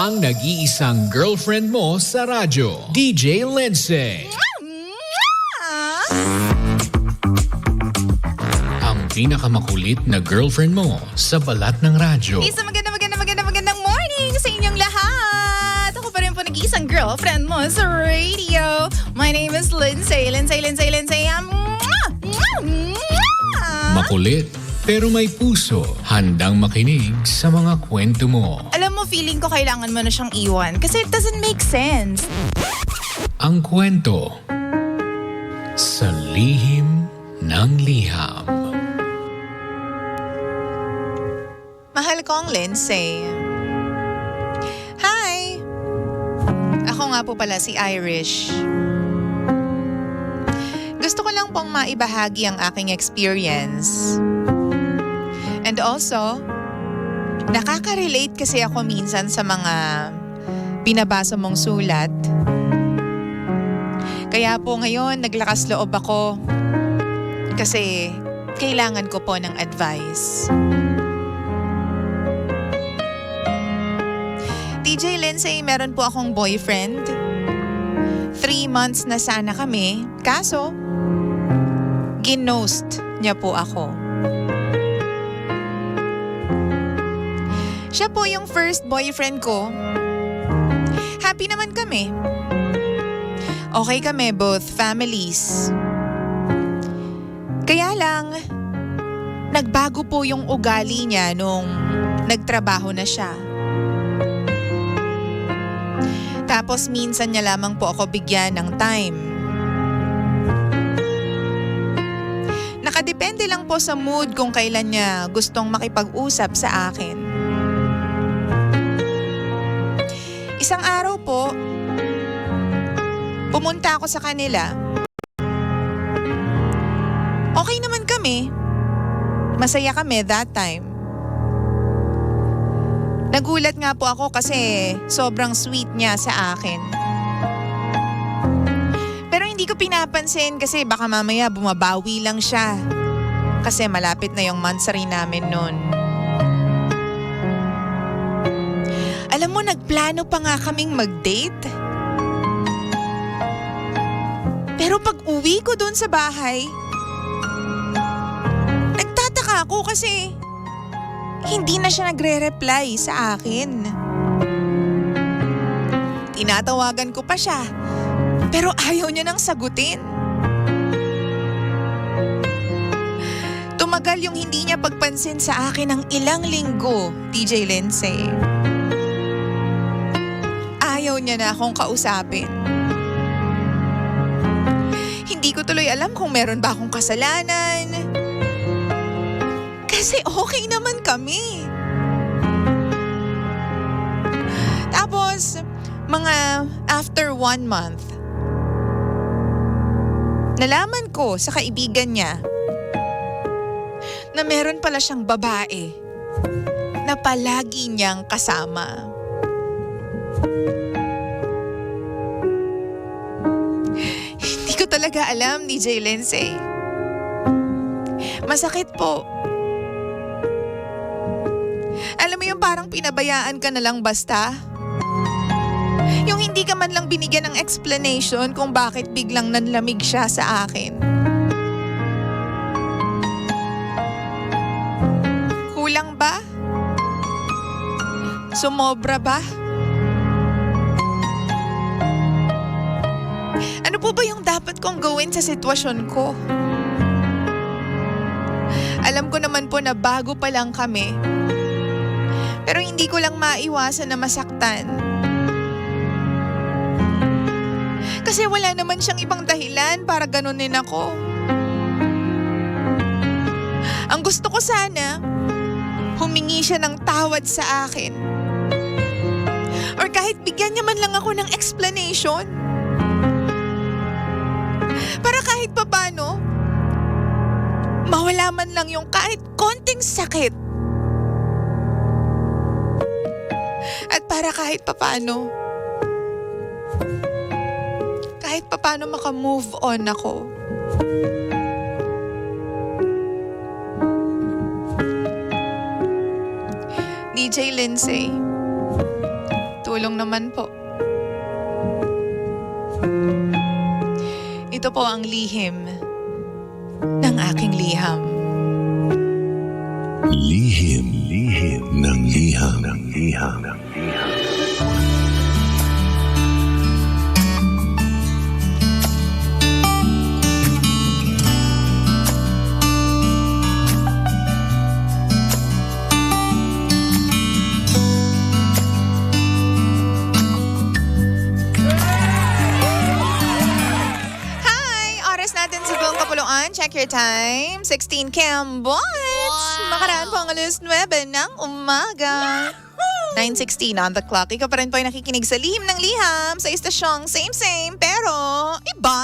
ang nag-iisang girlfriend mo sa radyo, DJ Lindsay. Ang pinakamakulit na girlfriend mo sa balat ng radyo. Isa magandang morning sa inyong lahat. Ako pa rin po nag-iisang girlfriend mo sa radio. My name is Lindsay. Makulit pero may puso, handang makinig sa mga kwento mo. Alam mo, feeling ko kailangan mo na siyang iwan kasi it doesn't make sense. Ang kwento sa lihim ng liham. Mahal kong Lindsay. Hi! Ako nga po pala si Irish. Gusto ko lang pong maibahagi ang aking experience. And also, nakaka-relate kasi ako minsan sa mga binabasa mong sulat. Kaya po ngayon, naglakas loob ako kasi kailangan ko po ng advice. DJ Lindsay, meron po akong boyfriend. 3 months na sana kami, kaso ginost niya po ako. Siya po yung first boyfriend ko. Happy naman kami. Okay kami, both families. Kaya lang, nagbago po yung ugali niya nung nagtrabaho na siya. Tapos minsan niya lamang po ako bigyan ng time. Nakadepende lang po sa mood kung kailan niya gustong makipag-usap sa akin. Isang araw po, pumunta ako sa kanila. Okay naman kami. Masaya kami that time. Nagulat nga po ako kasi sobrang sweet niya sa akin. Pero hindi ko pinapansin kasi baka mamaya bumabawi lang siya. Kasi malapit na yung monthsary namin noon. Alam mo, nagplano pa nga kaming mag-date. Pero pag uwi ko doon sa bahay, nagtataka ako kasi hindi na siya nagre-reply sa akin. Tinatawagan ko pa siya, pero ayaw niya nang sagutin. Tumagal yung hindi niya pagpansin sa akin ng ilang linggo, DJ Lindsay. Ayaw niya na akong kausapin. Hindi ko tuloy alam kung meron ba akong kasalanan. Kasi okay naman kami. Tapos, mga after 1 month, nalaman ko sa kaibigan niya na meron pala siyang babae na palagi niyang kasama. Hindi ko talaga alam, DJ Lindsay. Masakit po. Alam mo yung parang pinabayaan ka na lang basta? Yung hindi ka man lang binigyan ng explanation kung bakit biglang nanlamig siya sa akin. Kulang ba? Sumobra ba? Ano po ba yung dapat kong gawin sa sitwasyon ko? Alam ko naman po na bago pa lang kami. Pero hindi ko lang maiwasan na masaktan. Kasi wala naman siyang ibang dahilan para ganunin ako. Ang gusto ko sana, humingi siya ng tawad sa akin. Or kahit bigyan niya man lang ako ng explanation. Para kahit papano, mawala man lang yung kahit konting sakit. At para kahit papano maka-move on ako. DJ Lindsay, Tumulong naman po. Ito po ang lihim ng aking liham. Lihim ng liham. Check your time. 16 Cambots. Makaraan po ang alas 9 ng umaga. 9:16 on the clock. Ikaw pa rin po ay nakikinig sa Lihim ng Liham sa istasyong same pero iba.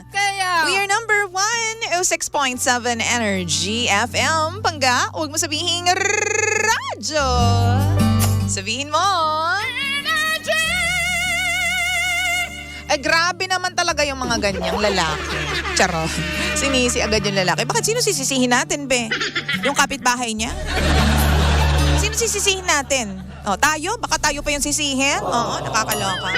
Okay. We are number 106.7 Energy FM. Pangga, huwag mo sabihin radyo. Sabihin mo. Ay, grabe naman talaga yung mga ganyang lalaki. Charot. Sinisi agad yung lalaki. Bakit sino sisisihin natin, be? Yung kapitbahay niya? Sino sisisihin natin? O, tayo? Baka tayo pa yung sisihin? Oo, nakakaloka.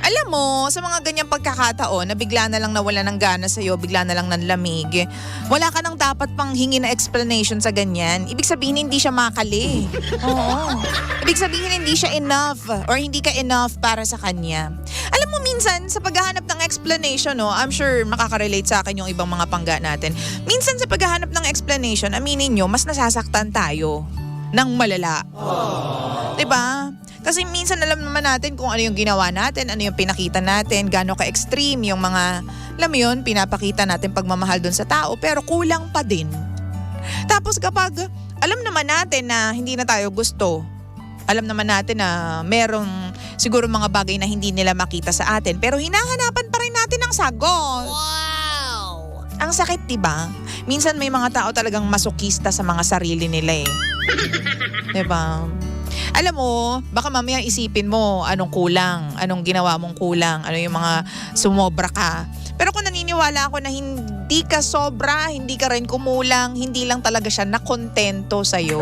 Alam mo, sa mga ganyang pagkakataon na bigla na lang nawala ng gana sa'yo, bigla na lang nanlamig, wala ka nang dapat pang hingi na explanation sa ganyan. Ibig sabihin, hindi siya makali. Oo. Ibig sabihin, hindi siya enough or hindi ka enough para sa kanya. Alam mo, minsan, sa paghahanap ng explanation, no, I'm sure makaka-relate sa akin yung ibang mga pangga natin. Minsan, sa paghahanap ng explanation, aminin nyo, mas nasasaktan tayo ng malala. Diba? Kasi minsan alam naman natin kung ano yung ginawa natin, ano yung pinakita natin, gaano ka-extreme yung mga, alam mo yun, pinapakita natin pagmamahal dun sa tao, pero kulang pa din. Tapos kapag alam naman natin na hindi na tayo gusto, alam naman natin na merong siguro mga bagay na hindi nila makita sa atin, pero hinahanapan pa rin natin ang sagot. Wow! Ang sakit, diba? Minsan may mga tao talagang masokista sa mga sarili nila eh. Diba? Alam mo, baka mamaya isipin mo anong kulang, anong ginawa mong kulang, ano yung mga sumobra ka. Pero kung naniniwala ako na hindi ka sobra, hindi ka rin kumulang, hindi lang talaga siya nakontento sa'yo.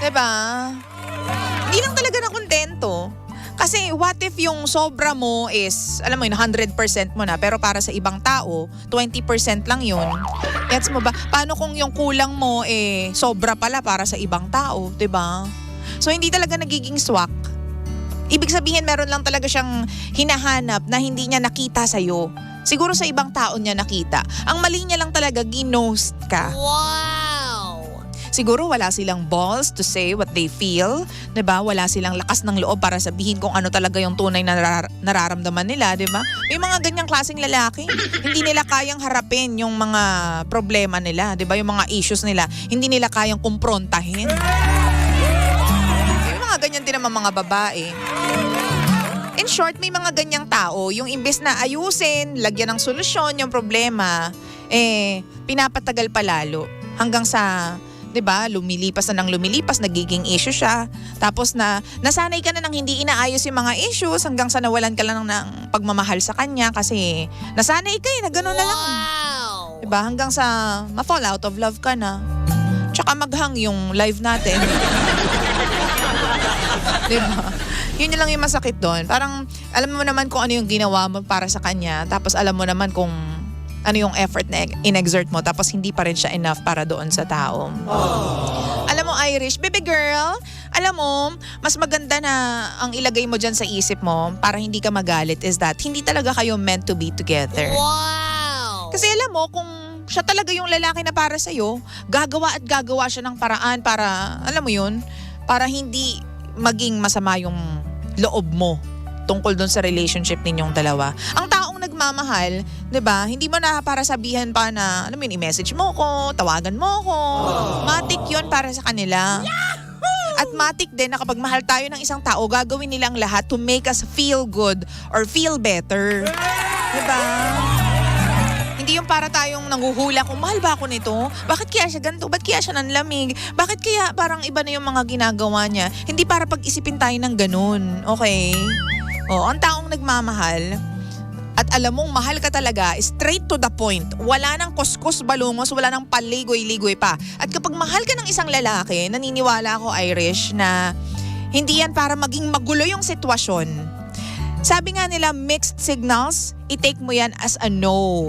Diba? Hindi lang talaga nakontento. Kasi what if yung sobra mo is, alam mo yun, 100% mo na, pero para sa ibang tao, 20% lang yun. Gets mo ba? Paano kung yung kulang mo sobra pala para sa ibang tao, 'di ba? So hindi talaga nagiging swak. Ibig sabihin meron lang talaga siyang hinahanap na hindi niya nakita sa iyo. Siguro sa ibang tao niya nakita. Ang mali niya lang talaga, ginost ka. Wow! Siguro wala silang balls to say what they feel, 'di ba? Wala silang lakas ng loob para sabihin kung ano talaga yung tunay na nararamdaman nila, 'di ba? May mga ganyang klaseng lalaki. Hindi nila kayang harapin yung mga problema nila, 'di ba? Yung mga issues nila, hindi nila kayang kumprontahin. May mga ganyan din naman mga babae. In short, may mga ganyang tao, yung imbes na ayusin, lagyan ng solusyon yung problema, pinapatagal pa lalo hanggang sa 'di ba? Lumilipas na ng lumilipas, nagiging issue siya. Tapos nasanay ka na ng hindi inaayos yung mga issues hanggang sa nawalan ka lang ng pagmamahal sa kanya kasi nasanay ka na gano'n na lang. Wow! 'Di ba? Hanggang sa ma-fall out of love ka na. Tsaka maghang yung live natin. 'Di ba? Yun lang yung masakit doon. Parang alam mo naman kung ano yung ginawa mo para sa kanya, tapos alam mo naman kung ano yung effort na in-exert mo, tapos hindi pa rin siya enough para doon sa tao. Alam mo, Irish, baby girl, alam mo, mas maganda na ang ilagay mo dyan sa isip mo para hindi ka magalit is that hindi talaga kayo meant to be together. Wow! Kasi alam mo, kung siya talaga yung lalaki na para sa'yo, gagawa at gagawa siya ng paraan para, alam mo yun, para hindi maging masama yung loob mo tungkol doon sa relationship ninyong dalawa. Ang taong nagmamahal, 'di ba? Hindi mo na para sabihan pa na, alam mo yun, i-message mo ko, tawagan mo ko. Matik 'yon para sa kanila. At matik din na kapag mahal tayo ng isang tao, gagawin nilang lahat to make us feel good or feel better. 'Di ba? Hindi yung para tayong nanguhula kung mahal ba ako nito? Bakit kaya siya ganito? Bakit kaya siya nanlamig? Bakit kaya parang iba na yung mga ginagawa niya? Hindi para pag-isipin tayo ng ganun. Okay? Ang taong nagmamahal at alam mong mahal ka talaga, straight to the point. Wala nang kuskus balungos, wala nang paligoy-ligoy pa. At kapag mahal ka ng isang lalaki, naniniwala ako, Irish, na Hindi yan para maging magulo yung sitwasyon. Sabi nga nila, mixed signals, i-take mo yan as a no.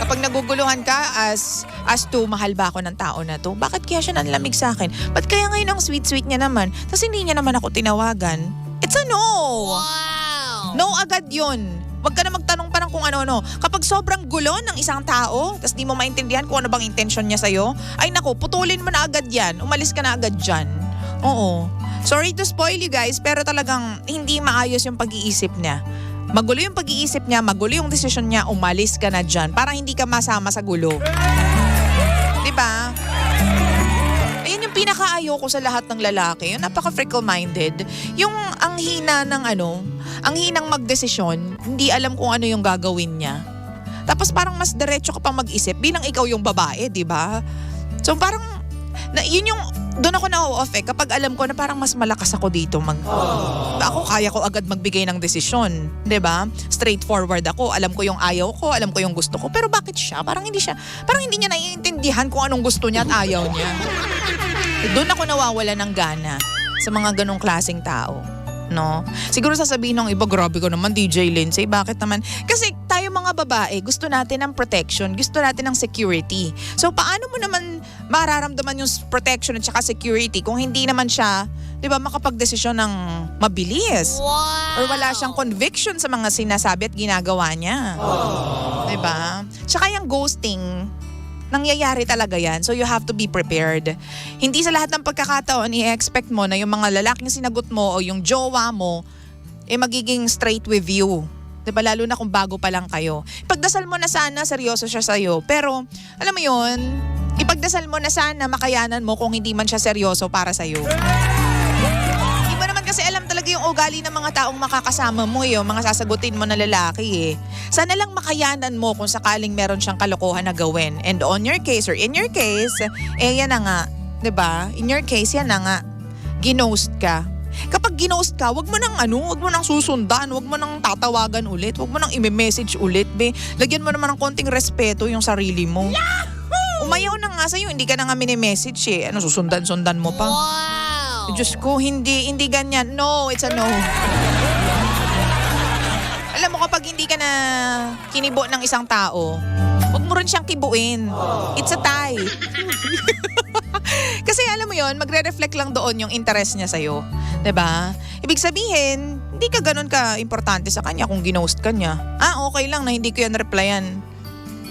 Kapag naguguluhan ka as to mahal ba ako ng tao na to? Bakit kaya siya nanlamig sa akin? Ba't kaya ngayon ang sweet-sweet niya naman? Tapos hindi niya naman ako tinawagan? It's a no! Wow! No agad yun. Huwag ka na magtanong pa ng kung ano-ano. Kapag sobrang gulo ng isang tao, tapos di mo maintindihan kung ano bang intention niya sa'yo, ay naku, putulin mo na agad yan. Umalis ka na agad dyan. Oo. Sorry to spoil you guys, pero talagang hindi maayos yung pag-iisip niya. Magulo yung pag-iisip niya, magulo yung desisyon niya, umalis ka na dyan. Para hindi ka masama sa gulo. Diba? Ayun yung pinaka-ayoko sa lahat ng lalaki. Yung napaka-fickle-minded. Yung ang hina ng ang hinang magdesisyon, hindi alam kung ano yung gagawin niya. Tapos parang mas diretso ka pang mag-isip bilang ikaw yung babae, di ba? So parang, yun yung, doon ako na-off kapag alam ko na parang mas malakas ako dito. Ako kaya ko agad magbigay ng desisyon, di ba? Straightforward ako, alam ko yung ayaw ko, alam ko yung gusto ko. Pero bakit siya? Parang hindi niya naiintindihan kung anong gusto niya at ayaw niya. Doon ako nawawala ng gana sa mga ganong klaseng tao. No? Siguro sasabihin ng iba, grabe ko naman DJ Lindsay, bakit naman? Kasi tayo mga babae, gusto natin ng protection, gusto natin ng security. So paano mo naman mararamdaman yung protection at saka security kung hindi naman siya, di ba, makapagdesisyon ng mabilis? Wow! Or wala siyang conviction sa mga sinasabi at ginagawa niya. Di ba? Tsaka yung ghosting, nangyayari talaga yan. So you have to be prepared. Hindi sa lahat ng pagkakataon i-expect mo na yung mga lalaking sinagot mo o yung jowa mo magiging straight with you. Diba? Lalo na kung bago pa lang kayo. Ipagdasal mo na sana seryoso siya sa'yo. Pero alam mo yun, ipagdasal mo na sana makayanan mo kung hindi man siya seryoso para sa'yo. Iba naman kasi alam talaga yung ugali ng mga taong makakasama mo, yung mga sasagutin mo na lalaki eh. Sana lang makayanan mo kung sakaling meron siyang kalokohan na gawin. And on your case or in your case, yan na nga. 'Di ba? In your case, yan na nga. Ginost ka. Kapag ginost ka, wag mo nang susundan, wag mo nang tatawagan ulit, wag mo nang i-message ulit, be. Lagyan mo naman ng konting respeto yung sarili mo. Yahoo! Umayaw na nga sa'yo, hindi ka na nga mini-message eh. Susundan-sundan mo pa. Wow! Diyos ko, hindi ganyan. No, it's a no. Alam mo, kapag hindi ka na kinibo ng isang tao, huwag mo rin siyang kibuin. It's a tie. Kasi alam mo yon, magre-reflect lang doon yung interest niya sa'yo. 'Di ba? Ibig sabihin, hindi ka ganun ka-importante sa kanya kung ginost ka niya. Okay lang na hindi ko yan replyan.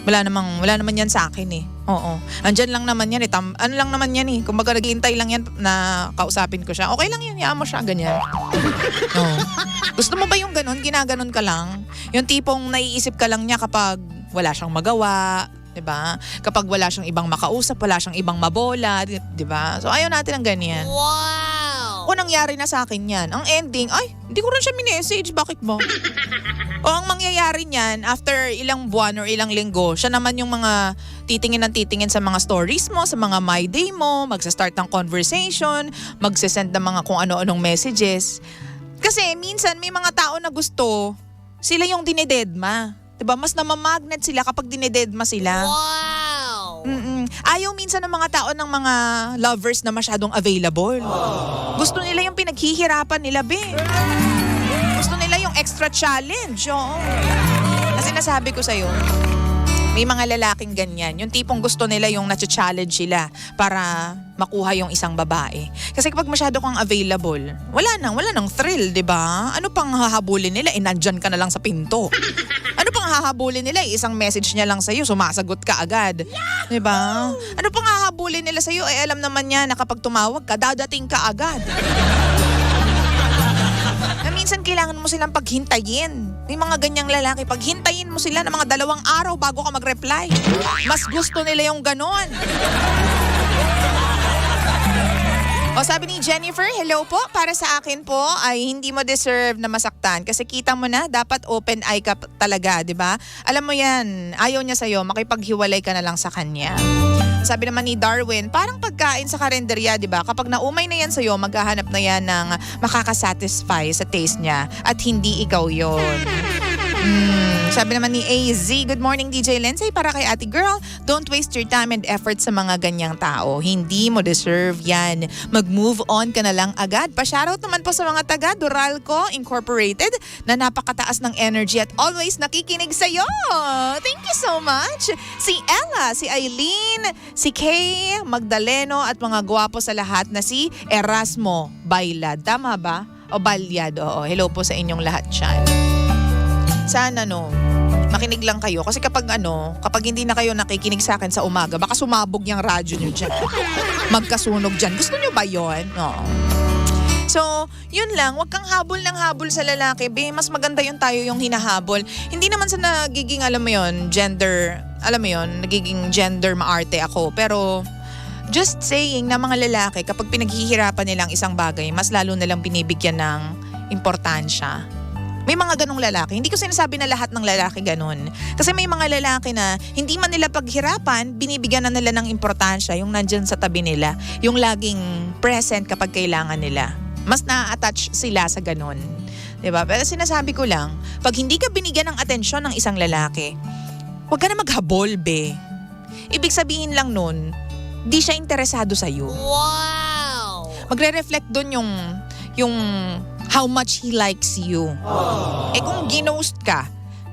Wala naman yan sa akin eh. Oo. Andyan lang naman yan eh. Ano lang naman yan eh. Kung baga naghihintay lang yan na kausapin ko siya. Okay lang yan. Hayaan mo siya. Ganyan. Oo. Gusto mo ba yung ganun? Ginaganon ka lang? Yung tipong naiisip ka lang niya kapag wala siyang magawa. 'Di ba? Kapag wala siyang ibang makausap, wala siyang ibang mabola. 'Di ba? So ayaw natin ng ganyan. Wow! Kung nangyari na sa akin yan, ang ending, hindi ko rin siya minessage. Bakit mo? O ang mangyayari niyan, after ilang buwan or ilang linggo, siya naman yung mga titingin sa mga stories mo, sa mga my day mo, magsa-start ng conversation, magsasend ng mga kung ano-anong messages. Kasi minsan may mga tao na gusto, sila yung dinededma. Diba? Mas namamagnet sila kapag dinededma sila. Wow! Ayaw minsan ng mga tao ng mga lovers na masyadong available. Gusto nila yung pinaghihirapan nila, be. Gusto nila yung extra challenge. Oo. Kasi nasabi ko sa'yo, may mga lalaking ganyan. Yung tipong gusto nila yung na-challenge sila para makuha yung isang babae. Kasi kapag masyado kang available, wala nang thrill, di ba? Ano pang hahabulin nila? Nandyan ka na lang sa pinto. Ano pang hahabulin nila? Isang message niya lang sa'yo, sumasagot ka agad. Di ba? Ano pang hahabulin nila sa'yo? Alam naman niya na kapag tumawag ka, dadating ka agad. Na minsan kailangan mo silang paghintayin. May mga ganyang lalaki, paghintayin mo sila ng mga 2 araw bago ka mag-reply. Mas gusto nila yung ganon. O sabi ni Jennifer, hello po, para sa akin po ay hindi mo deserve na masaktan. Kasi kita mo na, dapat open eye ka talaga, di ba? Alam mo yan, ayaw niya sa'yo, makipaghiwalay ka na lang sa kanya. Sabi naman ni Darwin, parang pagkain sa karinderya, di ba? Kapag naumay na yan sa'yo, maghahanap na yan ng makakasatisfy sa taste niya at hindi ikaw yon. Sabi naman ni AZ, good morning DJ Lindsay, para kay ate girl, don't waste your time and effort sa mga ganyang tao. Hindi mo deserve yan. Mag-move on ka na lang agad. Pa-shoutout naman po sa mga taga Duralco Incorporated na napakataas ng energy at always nakikinig sa'yo. Thank you so much. Si Ella, si Eileen, si Kay, Magdaleno at mga gwapo sa lahat na si Erasmo Bailad. Tama ba? O Balyad, oo. Hello po sa inyong lahat dyan. Sana makinig lang kayo. Kasi kapag hindi na kayo nakikinig sa akin sa umaga, baka sumabog yung radyo nyo dyan. Magkasunog dyan. Gusto nyo ba yun? Oo. So, yun lang. Huwag kang habol ng habol sa lalaki. Mas maganda yung tayo yung hinahabol. Hindi naman sa nagiging, nagiging gender maarte ako. Pero, just saying na mga lalaki, kapag pinaghihirapan nilang isang bagay, mas lalo nilang binibigyan ng importansya. May mga ganong lalaki. Hindi ko sinasabi na lahat ng lalaki ganon. Kasi may mga lalaki na hindi man nila paghirapan, binibigyan na nila ng importansya yung nandyan sa tabi nila. Yung laging present kapag kailangan nila. Mas na-attach sila sa ganon. Diba? Pero sinasabi ko lang, pag hindi ka binigyan ng atensyon ng isang lalaki, huwag ka na maghabol, be. Ibig sabihin lang nun, di siya interesado sa'yo. Wow! Magre-reflect dun yung how much he likes you. Eh kung ginost ka,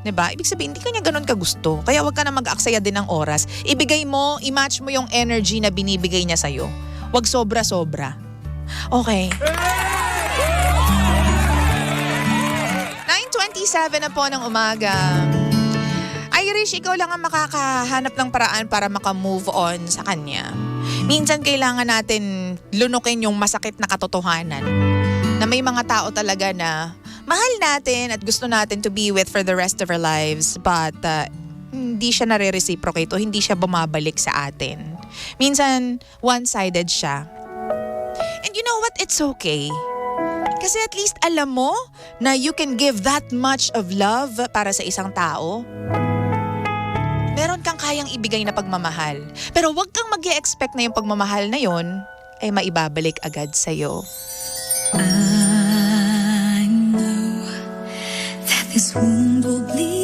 'di ba? Ibig sabihin, hindi ka niya ganun kagusto. Kaya wag ka na mag-aksaya din ng oras. Ibigay mo, i-match mo yung energy na binibigay niya sa'yo. Wag sobra-sobra. Okay. 9:27 na po ng umaga. Irish, ikaw lang ang makakahanap ng paraan para maka-move on sa kanya. Minsan kailangan natin lunukin yung masakit na katotohanan. Na may mga tao talaga na mahal natin at gusto natin to be with for the rest of our lives, but hindi siya nare-reciprocate o hindi siya bumabalik sa atin. Minsan, one-sided siya. And you know what? It's okay. Kasi at least alam mo na you can give that much of love para sa isang tao. Meron kang kayang ibigay na pagmamahal. Pero wag kang mag-e-expect na yung pagmamahal na yon ay maibabalik agad sa'yo. I know that this wound will bleed.